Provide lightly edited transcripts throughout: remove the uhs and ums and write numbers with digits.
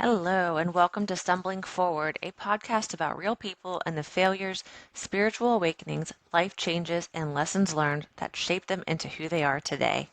Hello, and welcome to Stumbling Forward, a podcast about real people and the failures, spiritual awakenings, life changes, and lessons learned that shape them into who they are today.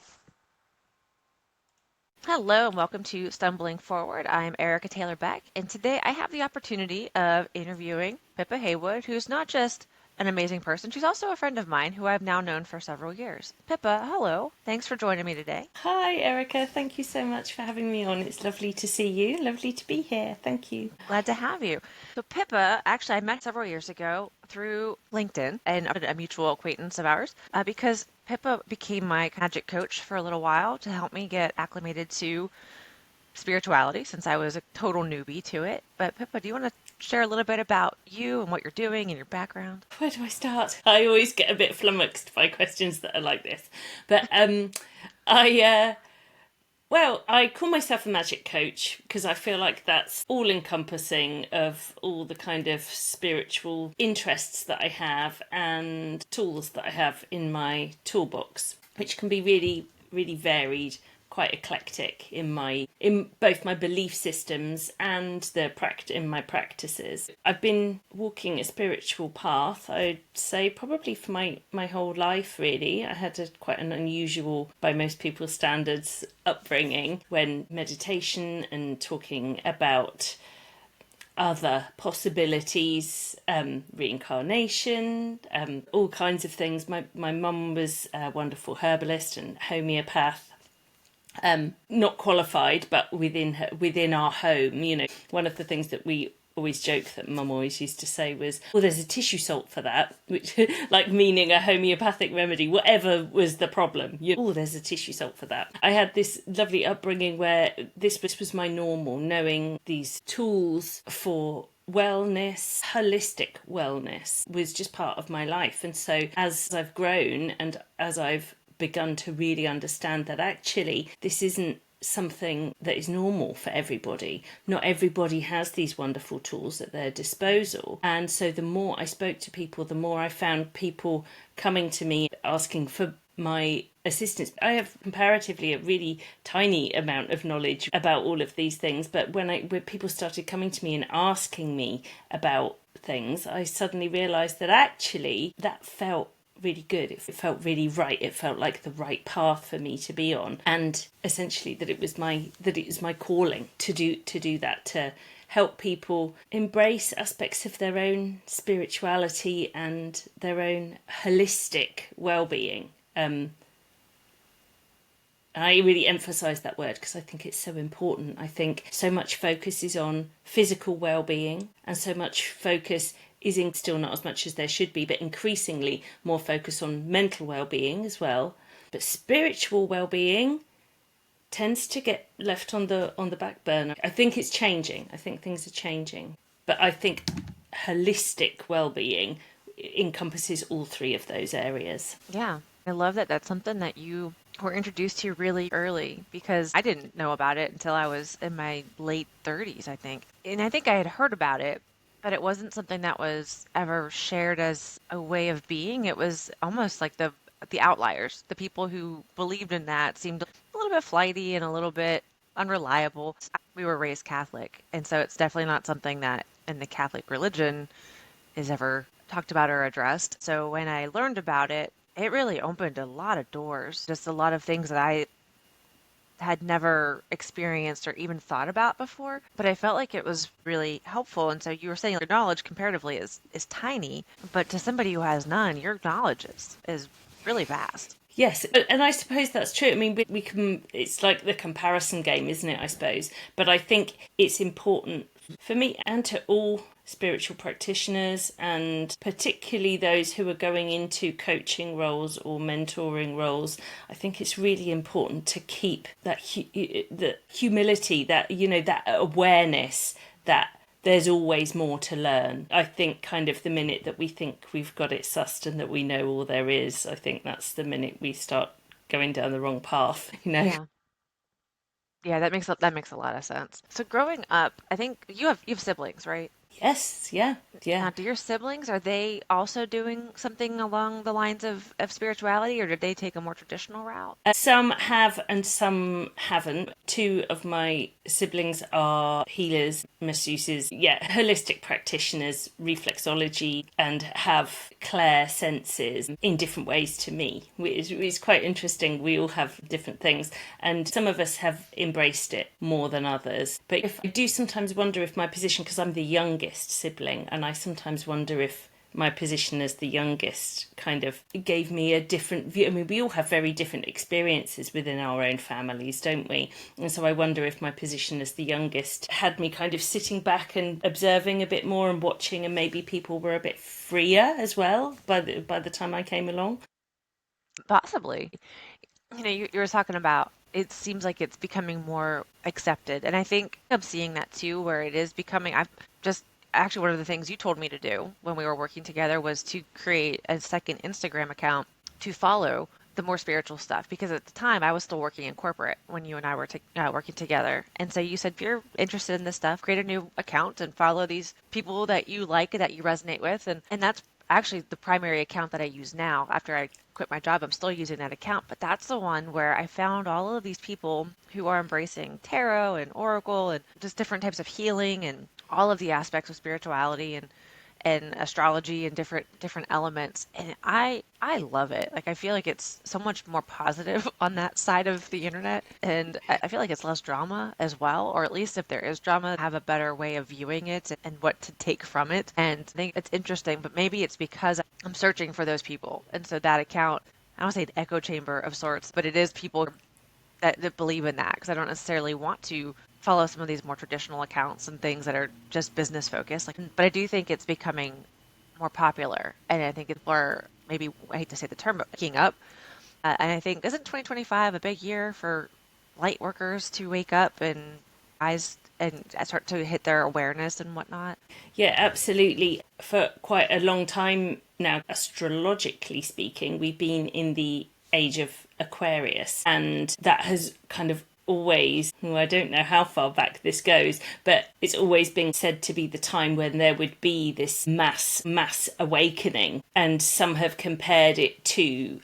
Hello, and welcome to Stumbling Forward. I'm Erika Taylor-Beck, and today I have the opportunity of interviewing Pippa Haywood, who's not just an amazing person, she's also a friend of mine who I've now known for several years. Pippa, hello. Thanks for joining me today. Hi, Erica. Thank you so much for having me on. It's lovely to see you. Lovely to be here. Thank you. Glad to have you. So Pippa, actually, I met several years ago through LinkedIn and a mutual acquaintance of ours because Pippa became my magic coach for a little while to help me get acclimated to spirituality since I was a total newbie to it. But Pippa, do you want to share a little bit about you and what you're doing and your background? Where do I start? I always get a bit flummoxed by questions that are like this. But I well, I call myself a magic coach because I feel like that's all encompassing of all the kind of spiritual interests that I have and tools that I have in my toolbox, which can be really, really varied, quite eclectic in both my belief systems and in my practices. I've been walking a spiritual path, I'd say probably for my whole life really. I had quite an unusual, by most people's standards, upbringing when meditation and talking about other possibilities, reincarnation, all kinds of things. My mum was a wonderful herbalist and homeopath, not qualified, but within our home. One of the things that we always joke that Mum always used to say was, "Well, there's a tissue salt for that," which, like meaning a homeopathic remedy, whatever was the problem. Oh, there's a tissue salt for that. I had this lovely upbringing where this was my normal, knowing these tools for wellness, holistic wellness was just part of my life. And so as I've grown and as I've begun to really understand that actually this isn't something that is normal for everybody. Not everybody has these wonderful tools at their disposal. And so the more I spoke to people, the more I found people coming to me asking for my assistance. I have comparatively a really tiny amount of knowledge about all of these things, but when people started coming to me and asking me about things, I suddenly realized that actually that felt really good. It felt really right. It felt like the right path for me to be on, and essentially that it was my calling to do that, to help people embrace aspects of their own spirituality and their own holistic well-being. I really emphasise that word because I think it's so important. I think so much focus is on physical well-being and so much focus is still not as much as there should be, but increasingly more focus on mental well-being as well. But spiritual well-being tends to get left on the back burner. I think it's changing. I think things are changing. But I think holistic well-being encompasses all three of those areas. Yeah, I love that that's something that you were introduced to really early because I didn't know about it until I was in my late 30s, I think. And I think I had heard about it, but it wasn't something that was ever shared as a way of being. It was almost like the outliers, the people who believed in that seemed a little bit flighty and a little bit unreliable. We were raised Catholic, and so it's definitely not something that in the Catholic religion is ever talked about or addressed. So when I learned about it, it really opened a lot of doors, just a lot of things that I had never experienced or even thought about before, but I felt like it was really helpful. And so you were saying your knowledge comparatively is tiny, but to somebody who has none, your knowledge is really vast. Yes, and I suppose that's true. I mean, we can, it's like the comparison game, isn't it, I suppose? But I think it's important for me and to all spiritual practitioners, and particularly those who are going into coaching roles or mentoring roles. I think it's really important to keep that the humility, that that awareness that there's always more to learn. I think kind of the minute that we think we've got it sussed and that we know all there is, I think that's the minute we start going down the wrong path. Yeah. Yeah, that makes a lot of sense. So growing up, I think you have siblings, right? Yes, yeah, yeah. Now, do your siblings, are they also doing something along the lines of spirituality, or did they take a more traditional route? Some have and some haven't. Two of my siblings are healers, masseuses, holistic practitioners, reflexology, and have clair senses in different ways to me. It's quite interesting. We all have different things, and some of us have embraced it more than others. But if I do sometimes wonder if my position, because I'm the youngest sibling, and I sometimes wonder if my position as the youngest kind of gave me a different view. I mean, we all have very different experiences within our own families, don't we? And so I wonder if my position as the youngest had me kind of sitting back and observing a bit more and watching, and maybe people were a bit freer as well by the time I came along. Possibly. You were talking about it seems like it's becoming more accepted. And I think I'm seeing that too, where it is becoming, I've just actually one of the things you told me to do when we were working together was to create a second Instagram account to follow the more spiritual stuff because at the time I was still working in corporate when you and I were working together. And so you said, if you're interested in this stuff, create a new account and follow these people that you like, that you resonate with. And that's actually the primary account that I use now. After I quit my job, I'm still using that account, but that's the one where I found all of these people who are embracing tarot and oracle and just different types of healing and all of the aspects of spirituality and astrology and different elements, and I love it. Like I feel like it's so much more positive on that side of the internet, and I feel like it's less drama as well, or at least if there is drama, have a better way of viewing it and what to take from it. And I think it's interesting, but maybe it's because I'm searching for those people, and so that account, I don't say an echo chamber of sorts, but it is people that believe in that because I don't necessarily want to follow some of these more traditional accounts and things that are just business focused. Like, but I do think it's becoming more popular, and I think it's more maybe I hate to say the term, but waking up. And I think isn't 2025 a big year for light workers to wake up and eyes and start to hit their awareness and whatnot? Yeah, absolutely. For quite a long time now, astrologically speaking, we've been in the age of Aquarius, and that has kind of always, well, I don't know how far back this goes, but it's always been said to be the time when there would be this mass awakening. And some have compared it to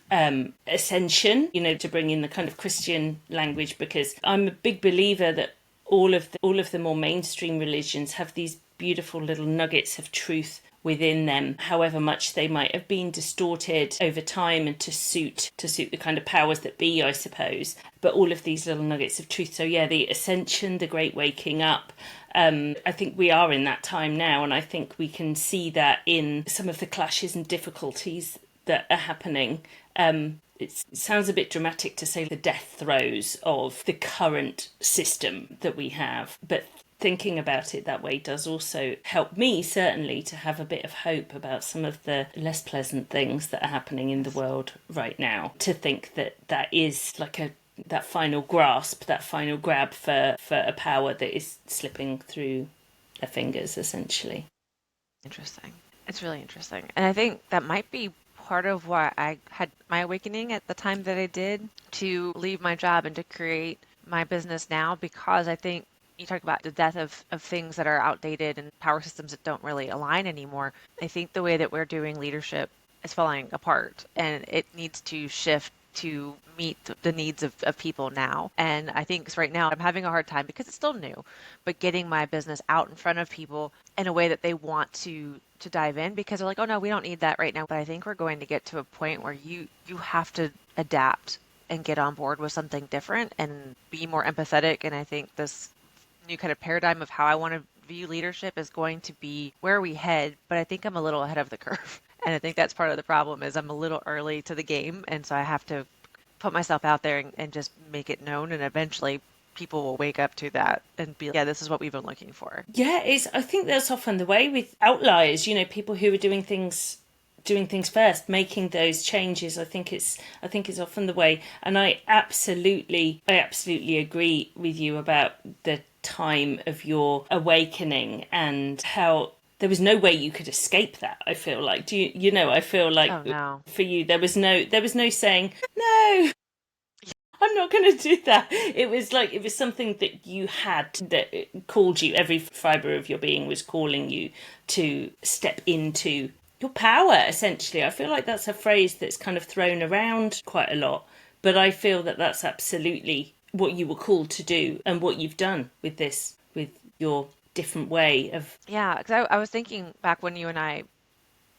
ascension, to bring in the kind of Christian language, because I'm a big believer that all of the more mainstream religions have these beautiful little nuggets of truth within them, however much they might have been distorted over time and to suit the kind of powers that be, I suppose. But all of these little nuggets of truth. So yeah, the ascension, the great waking up. I think we are in that time now, and I think we can see that in some of the clashes and difficulties that are happening. It sounds a bit dramatic to say the death throes of the current system that we have, but thinking about it that way does also help me, certainly, to have a bit of hope about some of the less pleasant things that are happening in the world right now. To think that that is like that final grasp, that final grab for a power that is slipping through their fingers, essentially. Interesting. It's really interesting. And I think that might be part of why I had my awakening at the time that I did to leave my job and to create my business now, because I think you talk about the death of things that are outdated and power systems that don't really align anymore. I think the way that we're doing leadership is falling apart and it needs to shift to meet the needs of people now. And I think right now I'm having a hard time because it's still new, but getting my business out in front of people in a way that they want to dive in because they're like, oh no, we don't need that right now. But I think we're going to get to a point where you have to adapt and get on board with something different and be more empathetic. And I think this new kind of paradigm of how I want to view leadership is going to be where we head, but I think I'm a little ahead of the curve. And I think that's part of the problem is I'm a little early to the game, and so I have to put myself out there and just make it known, and eventually people will wake up to that and be like, yeah, this is what we've been looking for. Yeah, I think that's often the way with outliers, people who are doing things first, making those changes. I think it's often the way, and I absolutely agree with you about the time of your awakening and how there was no way you could escape that. I feel like, I feel like Oh no. for you there was no saying no, I'm not going to do that. It was something that you had, that called you. Every fibre of your being was calling you to step into your power, essentially. I feel like that's a phrase that's kind of thrown around quite a lot, but I feel that that's absolutely what you were called to do and what you've done with this, with your different way of. Yeah, because I was thinking back when you and I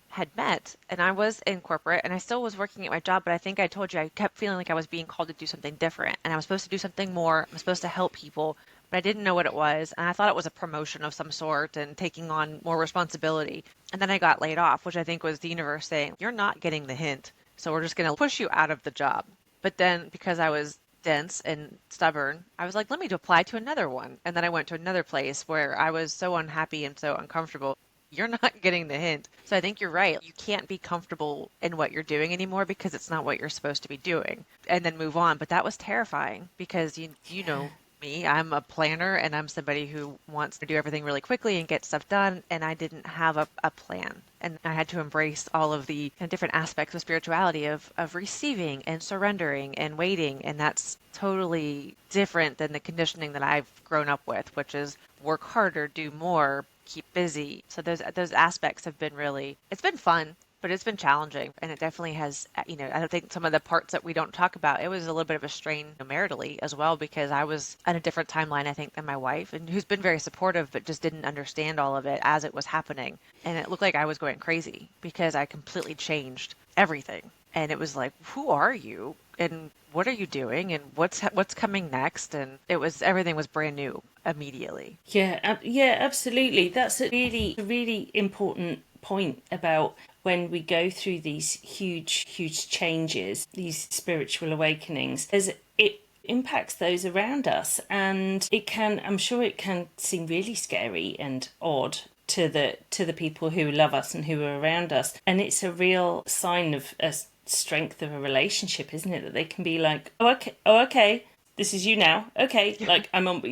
had met, and I was in corporate and I still was working at my job, but I think I told you I kept feeling like I was being called to do something different and I was supposed to do something more. I'm supposed to help people, but I didn't know what it was. And I thought it was a promotion of some sort and taking on more responsibility. And then I got laid off, which I think was the universe saying, you're not getting the hint. So we're just going to push you out of the job. But then because I was dense and stubborn, I was like, let me apply to another one. And then I went to another place where I was so unhappy and so uncomfortable. You're not getting the hint. So I think you're right. You can't be comfortable in what you're doing anymore because it's not what you're supposed to be doing and then move on. But that was terrifying because you know me, I'm a planner and I'm somebody who wants to do everything really quickly and get stuff done. And I didn't have a plan. And I had to embrace all of the kind of different aspects of spirituality of receiving and surrendering and waiting. And that's totally different than the conditioning that I've grown up with, which is work harder, do more, keep busy. So those aspects have been really, it's been fun, but it's been challenging. And it definitely has, I don't think some of the parts that we don't talk about, it was a little bit of a strain maritally as well, because I was on a different timeline, I think, than my wife, and who's been very supportive, but just didn't understand all of it as it was happening. And it looked like I was going crazy because I completely changed everything. And it was like, who are you? And what are you doing? And what's coming next? And everything was brand new immediately. Yeah, absolutely. That's a really important point about when we go through these huge changes, these spiritual awakenings, as it impacts those around us, and I'm sure it can seem really scary and odd to the people who love us and who are around us, and it's a real sign of a strength of a relationship, isn't it? That they can be like, oh, okay, this is you now. Okay, like I'm on,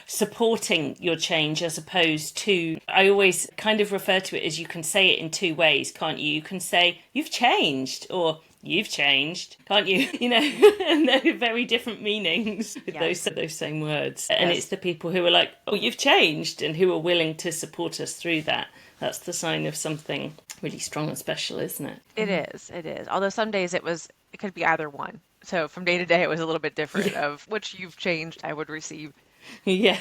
supporting your change, as opposed to, I always kind of refer to it as, you can say it in two ways, can't you? You can say, you've changed, or you've changed, can't you? And they're very different meanings with Yes. those same words. And it's Yes. the people who are like, oh, you've changed, and who are willing to support us through that. That's the sign of something really strong and special, isn't it? It is. It is. Although some days it could be either one. So from day to day, it was a little bit different Yeah. of which you've changed, I would receive. Yeah.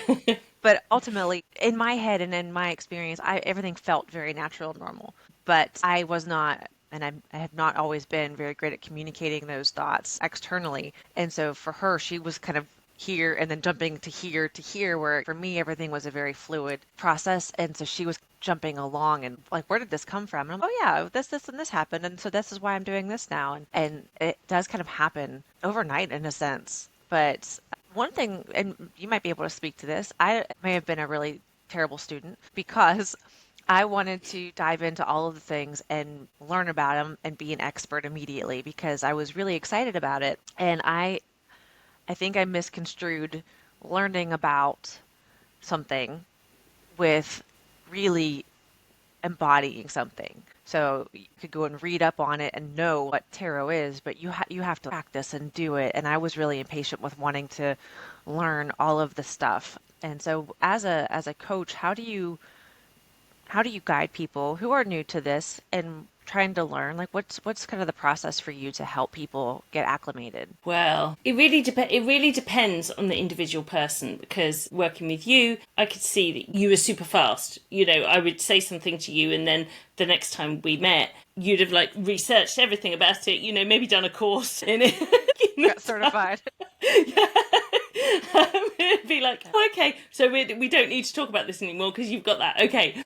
But ultimately, in my head and in my experience, everything felt very natural and normal. But I was not, and I have not always been very great at communicating those thoughts externally. And so for her, she was kind of here and then jumping to here, where for me, everything was a very fluid process. And so she was jumping along and like, where did this come from? And I'm, oh yeah, this, and this happened. And so this is why I'm doing this now. And it does kind of happen overnight in a sense. But one thing, and you might be able to speak to this, I may have been a really terrible student because I wanted to dive into all of the things and learn about them and be an expert immediately because I was really excited about it. And I think I misconstrued learning about something with really embodying something. So you could go and read up on it and know what tarot is, but you have to practice and do it. And I was really impatient with wanting to learn all of the stuff. And so as a coach, how do you guide people who are new to this and trying to learn? Like what's kind of the process for you to help people get acclimated? Well, it really depends on the individual person, because working with you, I could see that you were super fast. I would say something to you, and then the next time we met, you'd have like researched everything about it. Maybe done a course in it. Got certified. It'd be like, oh, okay, so we don't need to talk about this anymore because you've got that. Okay.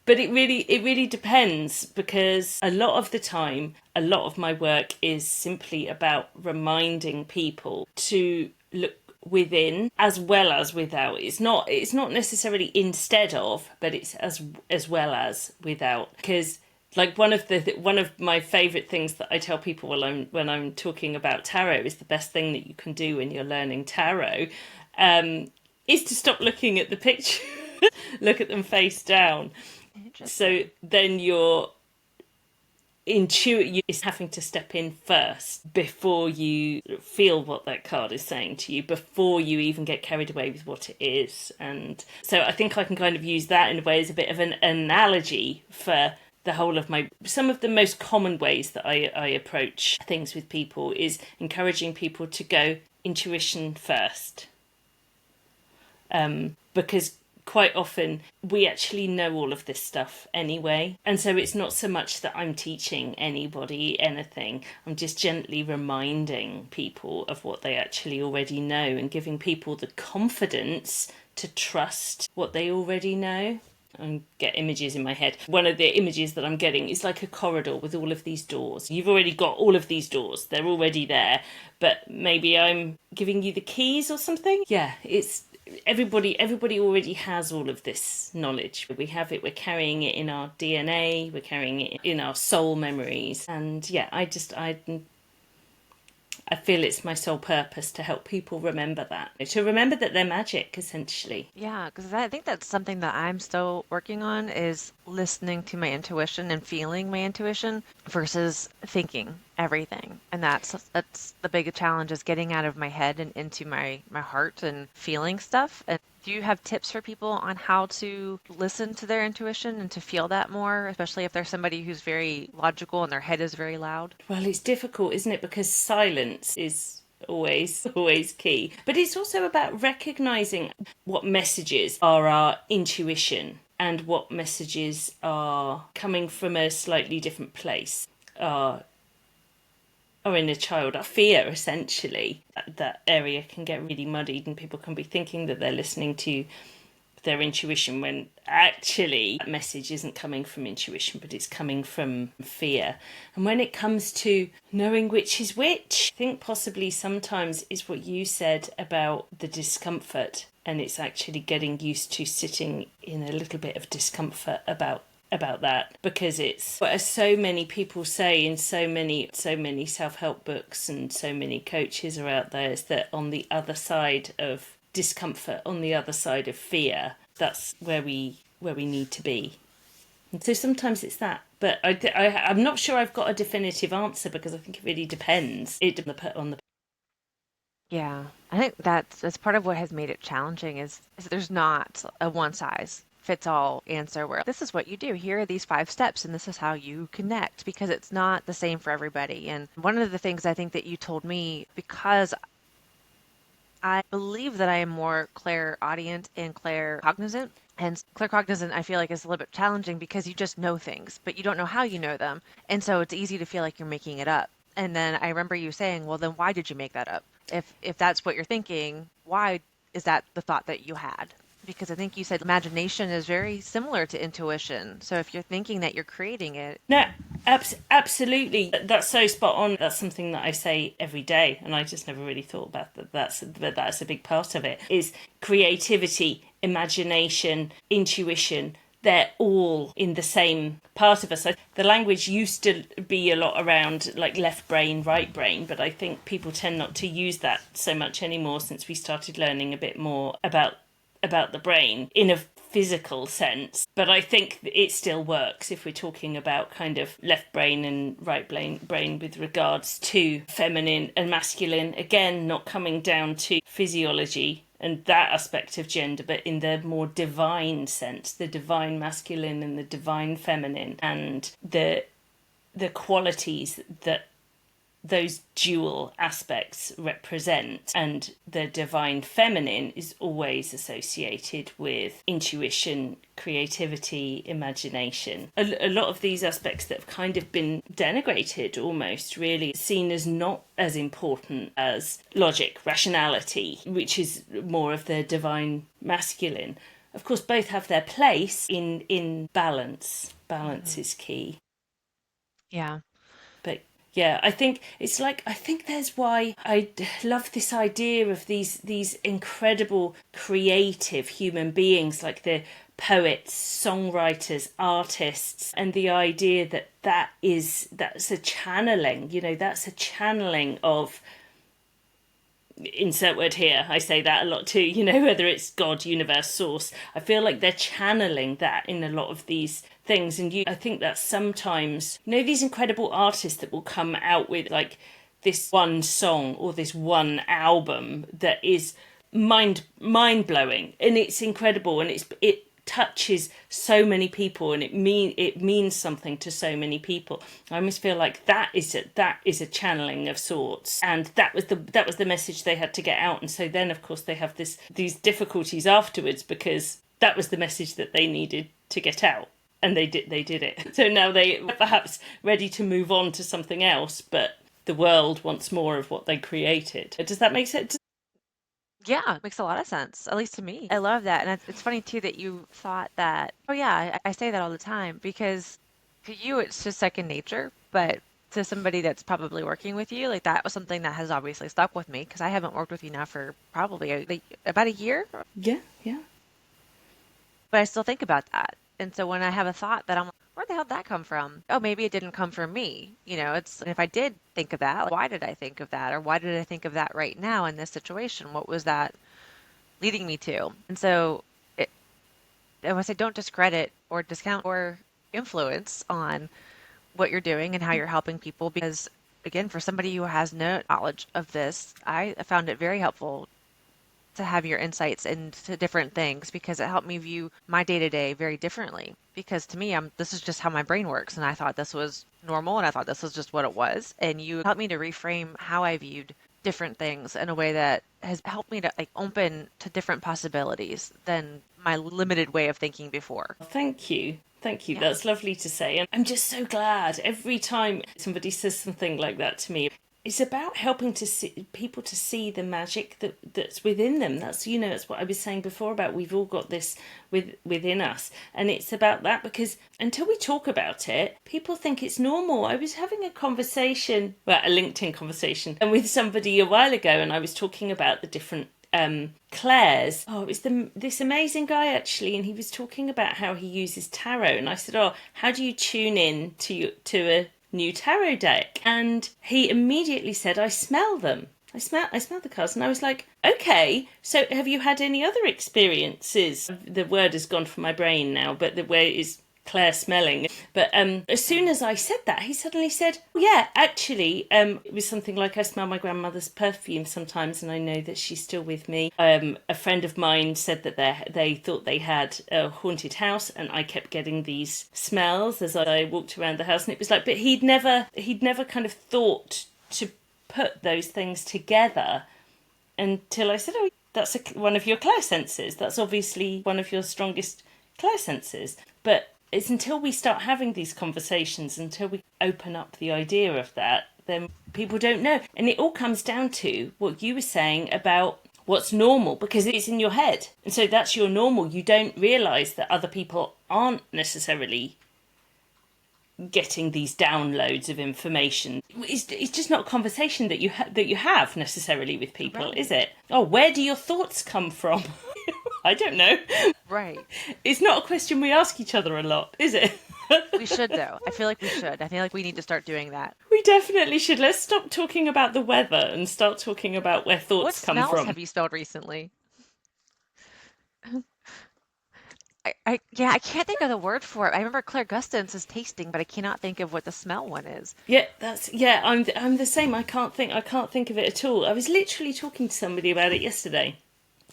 But it really depends, because a lot of the time, a lot of my work is simply about reminding people to look within as well as without. It's not necessarily instead of, but it's as well as without. Because like one of my favorite things that I tell people when I'm talking about tarot is the best thing that you can do when you're learning tarot, is to stop looking at the picture, look at them face down. So Interesting. then your intuitive is having to step in first before you feel what that card is saying to you, before you even get carried away with what it is. And so I think I can kind of use that in a way as a bit of an analogy for the whole of my, some of the most common ways that I approach things with people is encouraging people to go intuition first. Because quite often we actually know all of this stuff anyway. And so it's not so much that I'm teaching anybody anything, I'm just gently reminding people of what they actually already know and giving people the confidence to trust what they already know. I get images in my head. One of the images that I'm getting is like a corridor with all of these doors. You've already got all of these doors. They're already there. But maybe I'm giving you the keys or something. Yeah, it's everybody already has all of this knowledge. We have it, we're carrying it in our DNA, we're carrying it in our soul memories. And yeah, I feel it's my sole purpose to help people remember that. To remember that they're magic, essentially. Yeah, because I think that's something that I'm still working on is listening to my intuition and feeling my intuition versus thinking everything. And that's the big challenge is getting out of my head and into my heart and feeling stuff. And do you have tips for people on how to listen to their intuition and to feel that more, especially if there's somebody who's very logical and their head is very loud? Well, it's difficult, isn't it? Because silence is always key. But it's also about recognizing what messages are our intuition and what messages are coming from a slightly different place. Or in a child, our fear, essentially. That area can get really muddied and people can be thinking that they're listening to their intuition when actually that message isn't coming from intuition, but it's coming from fear. And when it comes to knowing which is which, I think possibly sometimes is what you said about the discomfort, and it's actually getting used to sitting in a little bit of discomfort about that, because it's, as so many people say in so many self-help books and so many coaches are out there, is that on the other side of discomfort, on the other side of fear, that's where we need to be. And so sometimes it's that, but I'm not sure I've got a definitive answer, because I think it really depends. It depends on the. Yeah, I think that's part of what has made it challenging is there's not a one size fits all answer where this is what you do. Here are these 5 steps and this is how you connect, because it's not the same for everybody. And one of the things I think that you told me, because I believe that I am more clairaudient and claircognizant. And claircognizant, I feel like, is a little bit challenging because you just know things, but you don't know how you know them. And so it's easy to feel like you're making it up. And then I remember you saying, well, then why did you make that up? If that's what you're thinking, why is that the thought that you had? Because I think you said imagination is very similar to intuition. So if you're thinking that you're creating it, No, absolutely. That's so spot on. That's something that I say every day, and I just never really thought about that. That's a big part of it. Is creativity, imagination, intuition. They're all in the same part of us. So the language used to be a lot around like left brain, right brain, but I think people tend not to use that so much anymore since we started learning a bit more about the brain in a physical sense. But I think it still works if we're talking about kind of left brain and right brain with regards to feminine and masculine. Again, not coming down to physiology and that aspect of gender, but in the more divine sense, the divine masculine and the divine feminine, and the qualities that those dual aspects represent. And the divine feminine is always associated with intuition, creativity, imagination. A lot of these aspects that have kind of been denigrated, almost really seen as not as important as logic, rationality, which is more of the divine masculine. Of course, both have their place in balance. Balance is key. yeah. But yeah, I think it's like, I think there's why I love this idea of these incredible creative human beings, like the poets, songwriters, artists, and the idea that that's a channeling, that's a channeling of, insert word here, I say that a lot too, whether it's God, universe, source. I feel like they're channeling that in a lot of these things. And I think that sometimes, these incredible artists that will come out with like this one song or this one album that is mind blowing, and it's incredible, and it touches so many people, and it means something to so many people. I almost feel like that is a channeling of sorts, and that was the message they had to get out. And so then of course they have these difficulties afterwards, because that was the message that they needed to get out, and they did it. So now they are perhaps ready to move on to something else, but the world wants more of what they created. Does that make sense? Yeah, it makes a lot of sense, at least to me. I love that. And it's funny too that you thought that, oh yeah, I say that all the time because to you it's just second nature, but to somebody that's probably working with you, like that was something that has obviously stuck with me because I haven't worked with you now for probably like about a year, Yeah, yeah. but I still think about that. And so when I have a thought that I'm like, where the hell did that come from? Oh, maybe it didn't come from me. It's if I did think of that, like, why did I think of that? Or why did I think of that right now in this situation? What was that leading me to? And so I would say don't discredit or discount or influence on what you're doing and how you're helping people because again, for somebody who has no knowledge of this, I found it very helpful to have your insights into different things because it helped me view my day to day very differently. Because to me, this is just how my brain works, and I thought this was normal, and I thought this was just what it was. And you helped me to reframe how I viewed different things in a way that has helped me to like open to different possibilities than my limited way of thinking before. Thank you. Thank you. Yeah. That's lovely to say. And I'm just so glad every time somebody says something like that to me. It's about helping to see people to see the magic that's within them. That's what I was saying before about we've all got this within us, and it's about that because until we talk about it, people think it's normal. I was having a conversation, a LinkedIn conversation, and with somebody a while ago, and I was talking about the different clairs. Oh, it was this amazing guy actually, and he was talking about how he uses tarot, and I said, "Oh, how do you tune in to a new tarot deck?" And he immediately said, "I smell them. I smell the cards." And I was like, "Okay, so have you had any other experiences?" The word has gone from my brain now, but the way is clair smelling. But as soon as I said that, he suddenly said, "Oh, yeah, actually, it was something like I smell my grandmother's perfume sometimes, and I know that she's still with me." A friend of mine said that they thought they had a haunted house, and I kept getting these smells as I walked around the house, and it was like, but he'd never kind of thought to put those things together until I said, "Oh, that's one of your clair senses. That's obviously one of your strongest clair senses." But it's until we start having these conversations, until we open up the idea of that, then people don't know. And it all comes down to what you were saying about what's normal, because it's in your head. And so that's your normal. You don't realise that other people aren't necessarily getting these downloads of information. It's just not a conversation that you have necessarily with people, is Right. it? Oh, where do your thoughts come from? I don't know. Right. It's not a question we ask each other a lot, is it? We should, though. I feel like we should. I feel like we need to start doing that. We definitely should. Let's stop talking about the weather and start talking about where What thoughts come smells from. have you smelled recently? Yeah, I can't think of the word for it. I remember Claire Gustins is tasting, but I cannot think of what the smell one is. Yeah, I'm the same. I can't think of it at all. I was literally talking to somebody about it yesterday,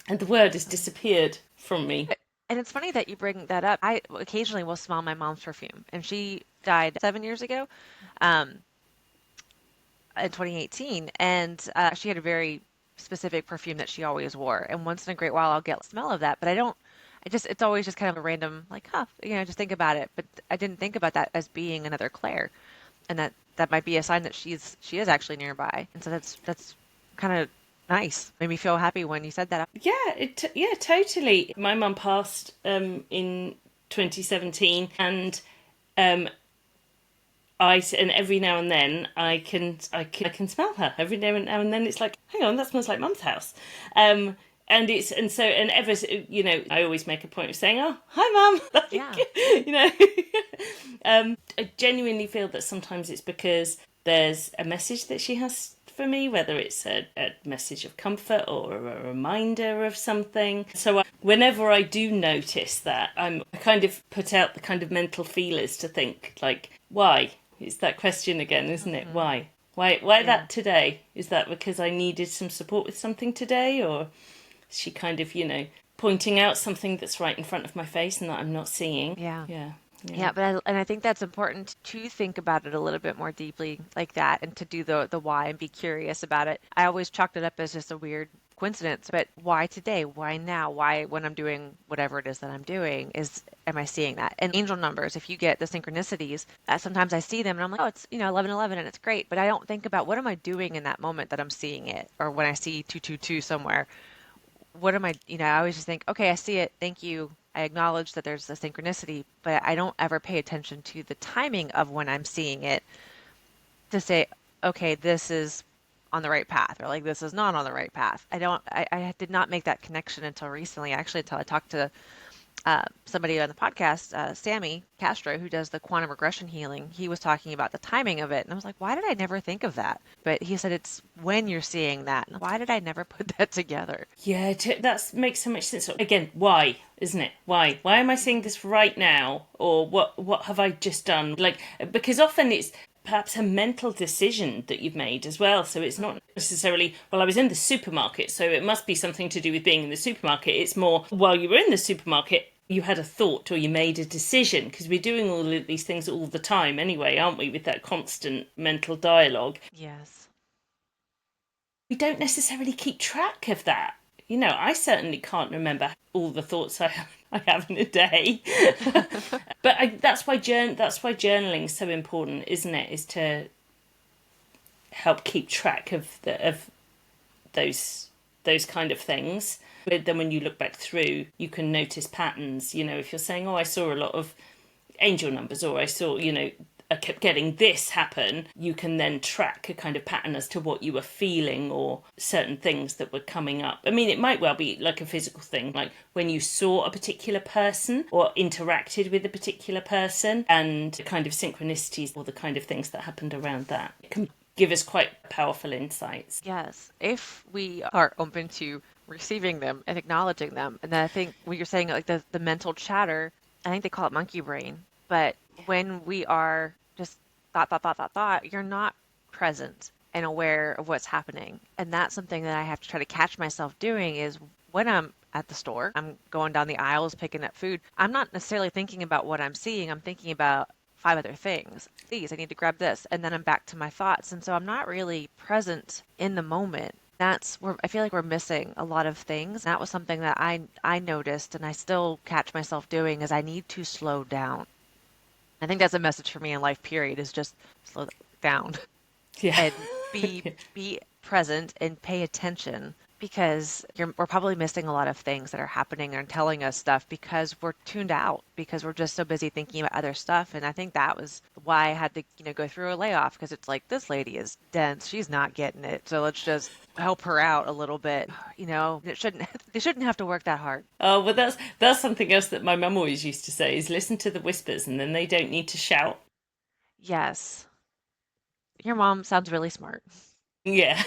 and the word has disappeared from me. And it's funny that you bring that up. I occasionally will smell my mom's perfume, and she died 7 years ago, um, in 2018, and she had a very specific perfume that she always wore. And once in a great while, I'll get a smell of that, but I don't. It's always just kind of a random, like, huh, just think about it. But I didn't think about that as being another Claire, and that might be a sign that she is actually nearby. And so that's kind of nice. Made me feel happy when you said that. Yeah, totally. My mum passed in 2017, and um, and every now and then I can smell her. Every now and then it's like, hang on, that smells like Mum's house. And it's and so and ever I always make a point of saying, "Oh, hi, Mum." Yeah. Like, I genuinely feel that sometimes it's because there's a message that she has for me, whether it's a message of comfort or a reminder of something. So whenever I do notice that, I kind of put out the kind of mental feelers to think, like, why? It's that question again, isn't it? Hmm. Why? Why Yeah. that today? Is that because I needed some support with something today, or is she kind of, pointing out something that's right in front of my face and that I'm not seeing. Yeah. Yeah, yeah. Yeah, and I think that's important to think about it a little bit more deeply like that and to do the why and be curious about it. I always chalked it up as just a weird coincidence, but why today? Why now? Why when I'm doing whatever it is that I'm doing is am I seeing that? And angel numbers, if you get the synchronicities, sometimes I see them and I'm like, oh, it's 11:11 and it's great, but I don't think about what am I doing in that moment that I'm seeing it, or when I see 222 somewhere what am I, I always just think, okay, I see it. Thank you. I acknowledge that there's a synchronicity, but I don't ever pay attention to the timing of when I'm seeing it to say, okay, this is on the right path or like this is not on the right path. I did not make that connection until recently, actually, until I talked to somebody on the podcast, Sammy Castro, who does the quantum regression healing. He was talking about the timing of it. And I was like, why did I never think of that? But he said it's when you're seeing that. And why did I never put that together? Yeah, that makes so much sense. Again, why, isn't it? Why? Why am I seeing this right now? Or what have I just done? Like, because often it's perhaps a mental decision that you've made as well. So it's not necessarily, well, I was in the supermarket, so it must be something to do with being in the supermarket. It's more, while you were in the supermarket, you had a thought or you made a decision, because we're doing all of these things all the time anyway, aren't we, with that constant mental dialogue. Yes. We don't necessarily keep track of that. I certainly can't remember all the thoughts I have in a day. But that's why journaling is so important, isn't it? Is to help keep track of those kind of things. But then when you look back through, you can notice patterns. If you're saying, "Oh, I saw a lot of angel numbers," or "I saw," I kept getting this happen, you can then track a kind of pattern as to what you were feeling or certain things that were coming up. I mean, it might well be like a physical thing, like when you saw a particular person or interacted with a particular person, and the kind of synchronicities or the kind of things that happened around that. It can give us quite powerful insights. Yes. If we are open to receiving them and acknowledging them. And then I think when you're saying like the mental chatter, I think they call it monkey brain. But when we are just thought, you're not present and aware of what's happening. And that's something that I have to try to catch myself doing is when I'm at the store, I'm going down the aisles picking up food. I'm not necessarily thinking about what I'm seeing. I'm thinking about five other things. These, I need to grab this. And then I'm back to my thoughts. And so I'm not really present in the moment. That's where I feel like we're missing a lot of things. That was something that I noticed and I still catch myself doing is I need to slow down. I think that's a message for me in life, period, is just slow down Yeah. and be present and pay attention because we're probably missing a lot of things that are happening and telling us stuff because we're tuned out because we're just so busy thinking about other stuff. And I think that was why I had to, go through a layoff because it's like this lady is dense. She's not getting it. So let's just help her out a little bit. It shouldn't they shouldn't have to work that hard. Oh, well, that's something else that my mum always used to say is listen to the whispers and then they don't need to shout. Yes. Your mom sounds really smart. Yeah.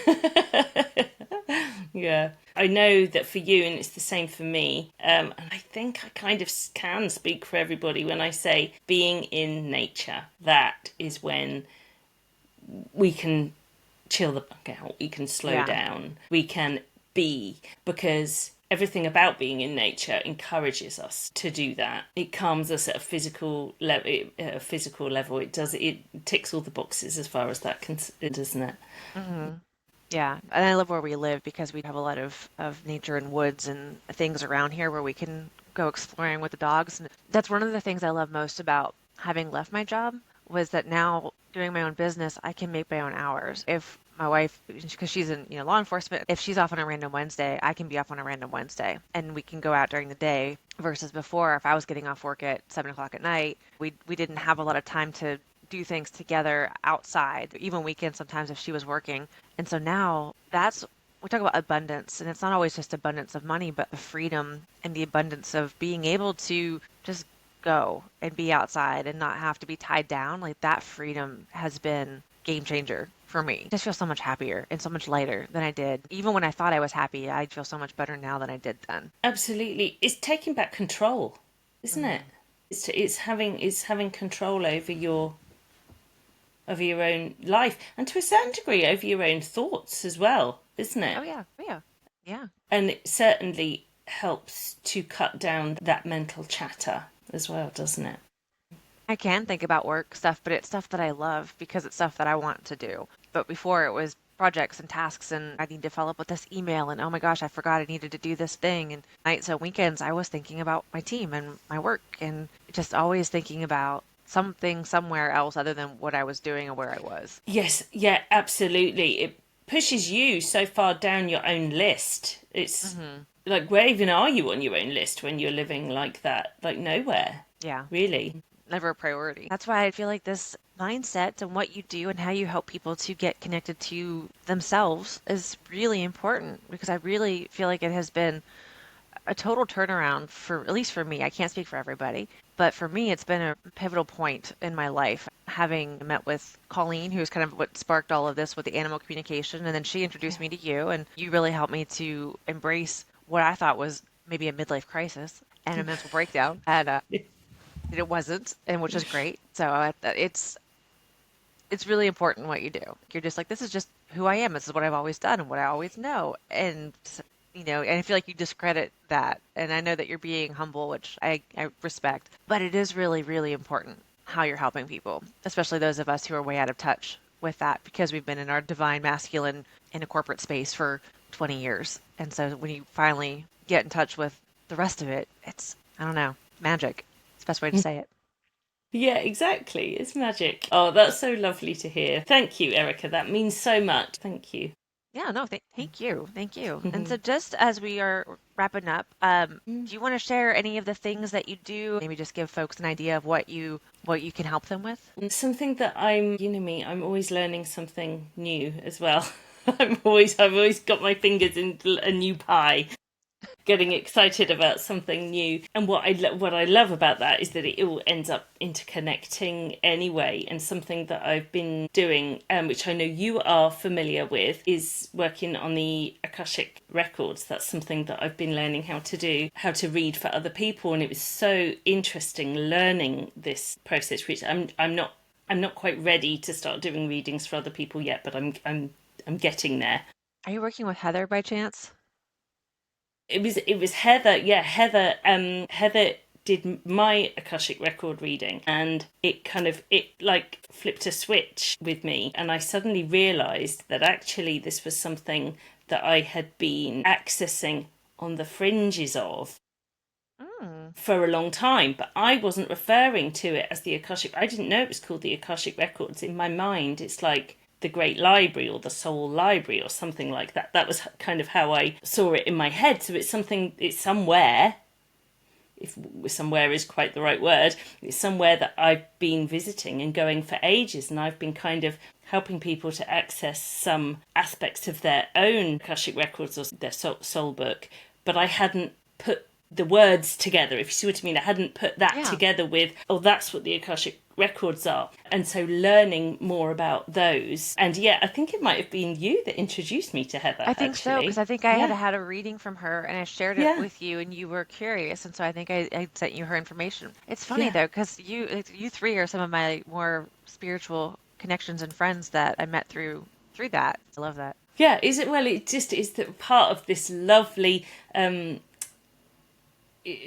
Yeah. I know that for you, and it's the same for me, and I think I kind of can speak for everybody when I say being in nature. That is when we can chill the fuck out, we can slow Yeah. down, we can be, because everything about being in nature encourages us to do that. It calms us at a physical level. It does. It ticks all the boxes as far as that doesn't it? Hmm. Yeah, and I love where we live because we have a lot of nature and woods and things around here where we can go exploring with the dogs. And that's one of the things I love most about having left my job was that now doing my own business, I can make my own hours. If my wife, because she's in, law enforcement, if she's off on a random Wednesday, I can be off on a random Wednesday and we can go out during the day versus before, if I was getting off work at 7 o'clock at night, we didn't have a lot of time to do things together outside, even weekends sometimes if she was working. And so now we talk about abundance, and it's not always just abundance of money, but the freedom and the abundance of being able to just go and be outside and not have to be tied down. Like that freedom has been game changer for me. I just feel so much happier and so much lighter than I did. Even when I thought I was happy, I feel so much better now than I did then. Absolutely, it's taking back control, isn't it? Hmm. It's having control over your own life and to a certain degree over your own thoughts as well, isn't it? Oh yeah, oh yeah, yeah. And certainly helps to cut down that mental chatter as well, doesn't it? I can think about work stuff, but it's stuff that I love because it's stuff that I want to do. But before it was projects and tasks, and I need to follow up with this email, and oh my gosh, I forgot I needed to do this thing. And nights and weekends, I was thinking about my team and my work and just always thinking about something somewhere else other than what I was doing or where I was. Yes, yeah, absolutely. It pushes you so far down your own list. It's Hmm. like, where even are you on your own list when you're living like that? Like, nowhere, Yeah, really. never a priority. That's why I feel like this mindset and what you do and how you help people to get connected to themselves is really important because I really feel like it has been a total turnaround for at least for me. I can't speak for everybody, but for me, it's been a pivotal point in my life. Having met with Colleen, who's kind of what sparked all of this with the animal communication, and then she introduced Yeah. me to you, and you really helped me to embrace what I thought was maybe a midlife crisis and a mental breakdown, and it wasn't, and which is great. So it's really important what you do. You're just like, this is just who I am. This is what I've always done and what I always know. And, and I feel like you discredit that. And I know that you're being humble, which I respect, but it is really, really important how you're helping people, especially those of us who are way out of touch with that because we've been in our divine masculine in a corporate space for 20 years. And so when you finally get in touch with the rest of it, it's, I don't know, magic. It's the best way to say it. Yeah, exactly. It's magic. Oh, that's so lovely to hear. Thank you, Erica. That means so much. Thank you. Yeah, no, thank you. Thank you. And so just as we are wrapping up, do you want to share any of the things that you do? Maybe just give folks an idea of what you can help them with? Something that you know me, I'm always learning something new as well. I've always got my fingers in a new pie, getting excited about something new. And what I love about that is that it all ends up interconnecting anyway. And something that I've been doing, which I know you are familiar with, is working on the Akashic records. That's something that I've been learning how to do, how to read for other people, and it was so interesting learning this process. Which I'm not quite ready to start doing readings for other people yet, but I'm getting there. Are you working with Heather by chance? It was Heather. Yeah, Heather did my Akashic record reading, and it like flipped a switch with me, and I suddenly realized that actually this was something that I had been accessing on the fringes of Mm. for a long time, but I wasn't referring to it as the Akashic. I didn't know it was called the Akashic Records. In my mind, it's like the Great Library or the Soul Library or something like that. That was kind of how I saw it in my head. So it's somewhere, if somewhere is quite the right word, it's somewhere that I've been visiting and going for ages, and I've been kind of helping people to access some aspects of their own Akashic Records or their soul book, but I hadn't put the words together, if you see what I mean. I hadn't put that Yeah. together with, oh, that's what the Akashic records are. And so learning more about those. And yeah, I think it might have been you that introduced me to Heather, I think so, because actually. I think I Yeah. had a reading from her and I shared it Yeah. with you and you were curious. And so I think I sent you her information. It's funny Yeah. though, because you three are some of my more spiritual connections and friends that I met through that. I love that. Yeah, is it? Well, it just is that part of this lovely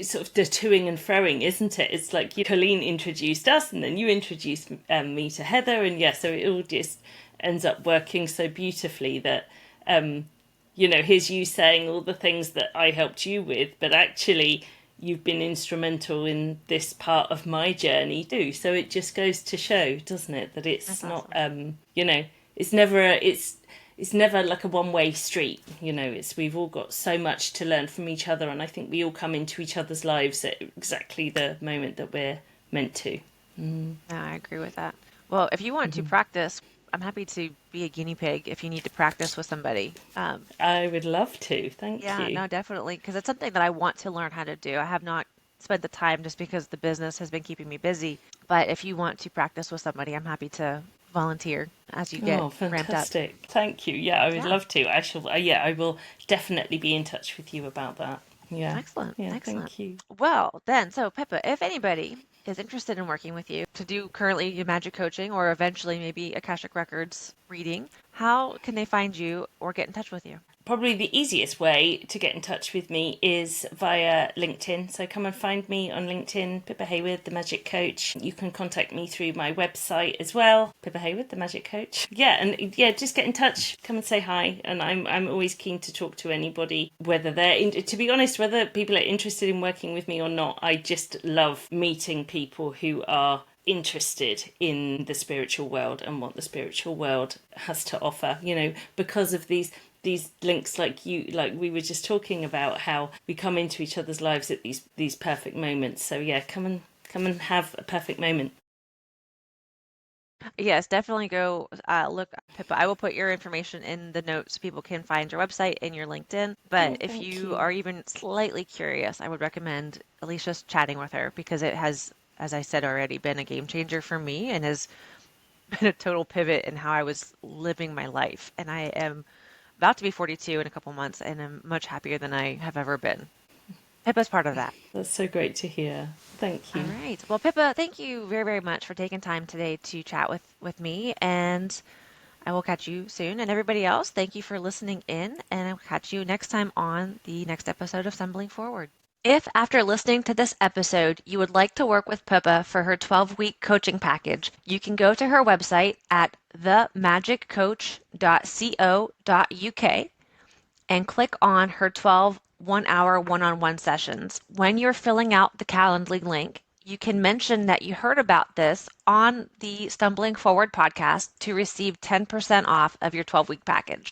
sort of the toing and froing, isn't it? It's like Colleen introduced us, and then you introduced me to Heather, and yeah, so it all just ends up working so beautifully that here's you saying all the things that I helped you with, but actually you've been instrumental in this part of my journey too. So it just goes to show, doesn't it, that it's That's not awesome. it's never it's never like a one-way street. It's we've all got so much to learn from each other, and I think we all come into each other's lives at exactly the moment that we're meant to. No, I agree with that. Well, if you want to practice, I'm happy to be a guinea pig if you need to practice with somebody. I would love to. Thank Yeah, you. no, definitely, because it's something that I want to learn how to do. I have not spent the time just because the business has been keeping me busy. But if you want to practice with somebody, I'm happy to volunteer as you get Oh, ramped up. fantastic. Thank you. Yeah, I would Yeah, love to. I shall, yeah, I will definitely be in touch with you about that. Yeah. excellent, Yeah, excellent. thank you. Well, then, so Pippa, if anybody is interested in working with you to do currently your magic coaching or eventually maybe Akashic Records reading, how can they find you or get in touch with you? probably the easiest way to get in touch with me is via LinkedIn. So come and find me on LinkedIn, Pippa Haywood, the Magic Coach. You can contact me through my website as well, Pippa Haywood, the Magic Coach. Yeah, and yeah, just get in touch. Come and say hi. And I'm always keen to talk to anybody, whether to be honest, whether people are interested in working with me or not. I just love meeting people who are interested in the spiritual world and what the spiritual world has to offer, because of these links, like we were just talking about, how we come into each other's lives at these perfect moments. So yeah, come and have a perfect moment. Yes, definitely go look, Pippa. I will put your information in the notes so people can find your website and your LinkedIn. But Oh, if thank you you. are even slightly curious, I would recommend at least just chatting with her because it has, as I said already, been a game changer for me and has been a total pivot in how I was living my life. And I am about to be 42 in a couple months and I'm much happier than I have ever been. Pippa's part of that. That's so great to hear. Thank All you. right. Well, Pippa, thank you very, very much for taking time today to chat with me. And I will catch you soon. And everybody else, thank you for listening in. And I'll catch you next time on the next episode of Stumbling Forward. If after listening to this episode you would like to work with Pippa for her 12-week coaching package, you can go to her website at themagiccoach.co.uk and click on her 12 one-hour one-on-one sessions. When you're filling out the Calendly link, you can mention that you heard about this on the Stumbling Forward podcast to receive 10% off of your 12-week package.